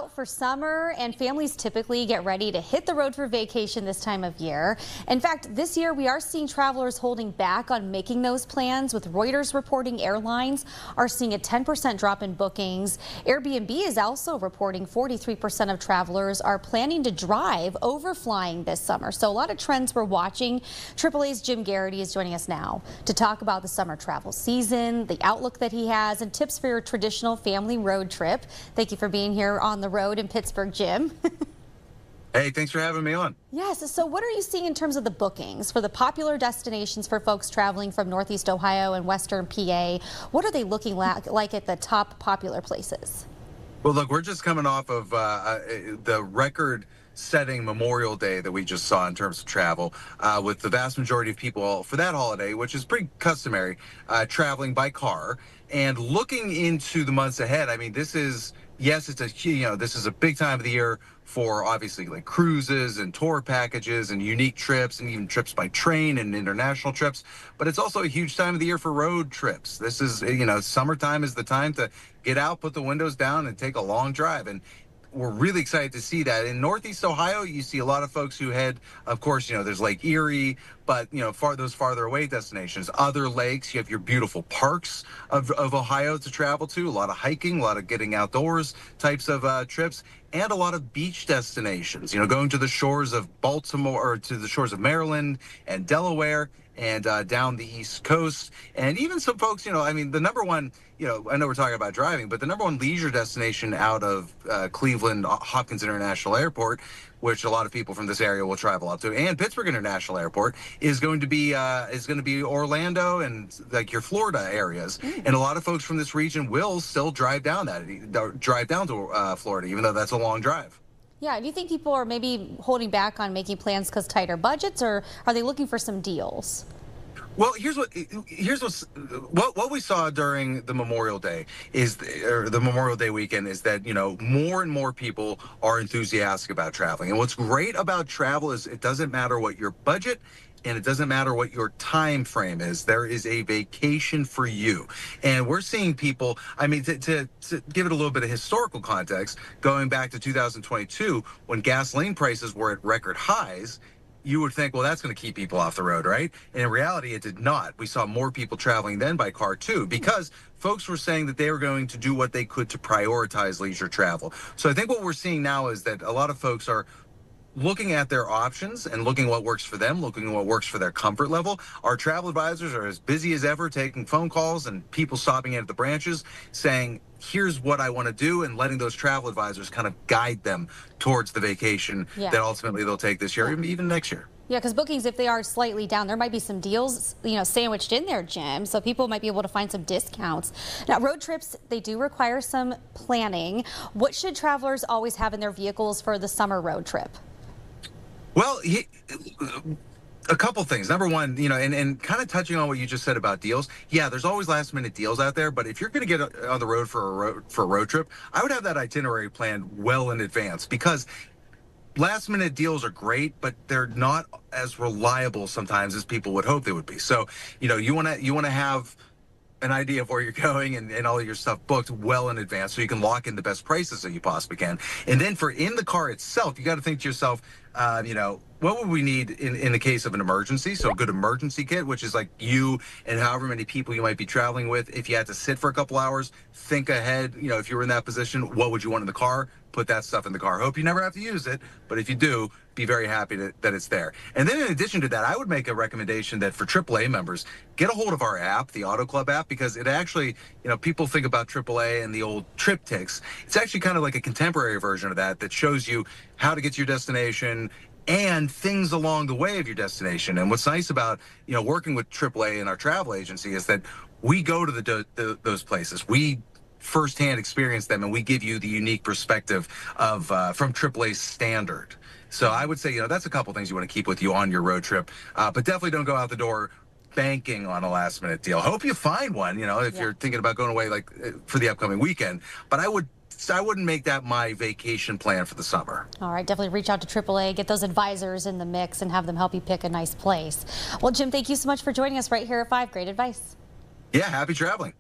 out for summer, and families typically get ready to hit the road for vacation this time of year. In fact, this year we are seeing travelers holding back on making those plans, with Reuters reporting airlines are seeing a 10% drop in bookings. Airbnb is also reporting 43% of travelers are planning to drive over flying this summer. So a lot of trends we're watching. AAA's Jim Garrity is joining us now to talk about the summer travel season, the outlook that he has, and tips for your traditional family road trip. Thank you for being here on the road in Pittsburgh, Jim. Hey, thanks for having me on. Yes, so what are you seeing in terms of the bookings for the popular destinations for folks traveling from Northeast Ohio and Western PA? What are they looking like at the top popular places? Well, look, we're just coming off of the record-setting Memorial Day that we just saw in terms of travel, with the vast majority of people for that holiday, which is pretty customary, traveling by car. And looking into the months ahead, I mean, this is, yes, this is a big time of the year for obviously like cruises and tour packages and unique trips and even trips by train and international trips. But it's also a huge time of the year for road trips. This is, summertime is the time to get out, put the windows down, and take a long drive. And we're really excited to see that. In Northeast Ohio, you see a lot of folks who head, of course, there's Lake Erie, but, those farther away destinations, other lakes. You have your beautiful parks of Ohio to travel to, a lot of hiking, a lot of getting outdoors types of trips, and a lot of beach destinations, going to the shores of Baltimore or to the shores of Maryland and Delaware and down the East Coast. And even some folks, the number one, I know we're talking about driving, but the number one leisure destination out of Cleveland Hopkins International Airport, which a lot of people from this area will travel up to, and Pittsburgh International Airport, is going to be Orlando and like your Florida areas. And a lot of folks from this region will still drive down to Florida, even though that's a long drive. Yeah, do you think people are maybe holding back on making plans because tighter budgets, or are they looking for some deals? Well, here's what we saw during the Memorial Day or the Memorial Day weekend is that, more and more people are enthusiastic about traveling. And what's great about travel is it doesn't matter what your budget and it doesn't matter what your time frame is. There is a vacation for you. And we're seeing people, to give it a little bit of historical context, going back to 2022, when gasoline prices were at record highs, you would think, well, that's going to keep people off the road, right? And in reality, it did not. We saw more people traveling then by car, too, because folks were saying that they were going to do what they could to prioritize leisure travel. So I think what we're seeing now is that a lot of folks are looking at their options and looking what works for them, looking at what works for their comfort level. Our travel advisors are as busy as ever, taking phone calls and people stopping in at the branches saying, here's what I want to do, and letting those travel advisors kind of guide them towards the vacation that ultimately they'll take this year, even next year. Yeah, because bookings, if they are slightly down, there might be some deals, sandwiched in there, Jim. So people might be able to find some discounts. Now, road trips, they do require some planning. What should travelers always have in their vehicles for the summer road trip? Well, a couple things. Number one, and kind of touching on what you just said about deals. Yeah, there's always last minute deals out there, but if you're going to get on the road for a road trip, I would have that itinerary planned well in advance, because last minute deals are great, but they're not as reliable sometimes as people would hope they would be. So, you want to have an idea of where you're going and all of your stuff booked well in advance so you can lock in the best prices that you possibly can. And then for in the car itself, you got to think to yourself, what would we need in the case of an emergency? So a good emergency kit, which is like you and however many people you might be traveling with. If you had to sit for a couple hours, think ahead. If you were in that position, what would you want in the car? Put that stuff in the car. Hope you never have to use it, but if you do, be very happy that it's there. And then in addition to that, I would make a recommendation that for AAA members, get a hold of our app, the Auto Club app, because it actually, people think about AAA and the old TripTix. It's actually kind of like a contemporary version of that shows you how to get to your destination and things along the way of your destination. And what's nice about, working with AAA and our travel agency is that we go to those places. We firsthand experience them, and we give you the unique perspective of from AAA's standard. So I would say, that's a couple things you want to keep with you on your road trip, but definitely don't go out the door banking on a last minute deal. Hope you find one, if you're thinking about going away like for the upcoming weekend, but I wouldn't make that my vacation plan for the summer. All right, definitely reach out to AAA, get those advisors in the mix, and have them help you pick a nice place. Well, Jim, thank you so much for joining us right here at 5. Great advice. Yeah, happy traveling.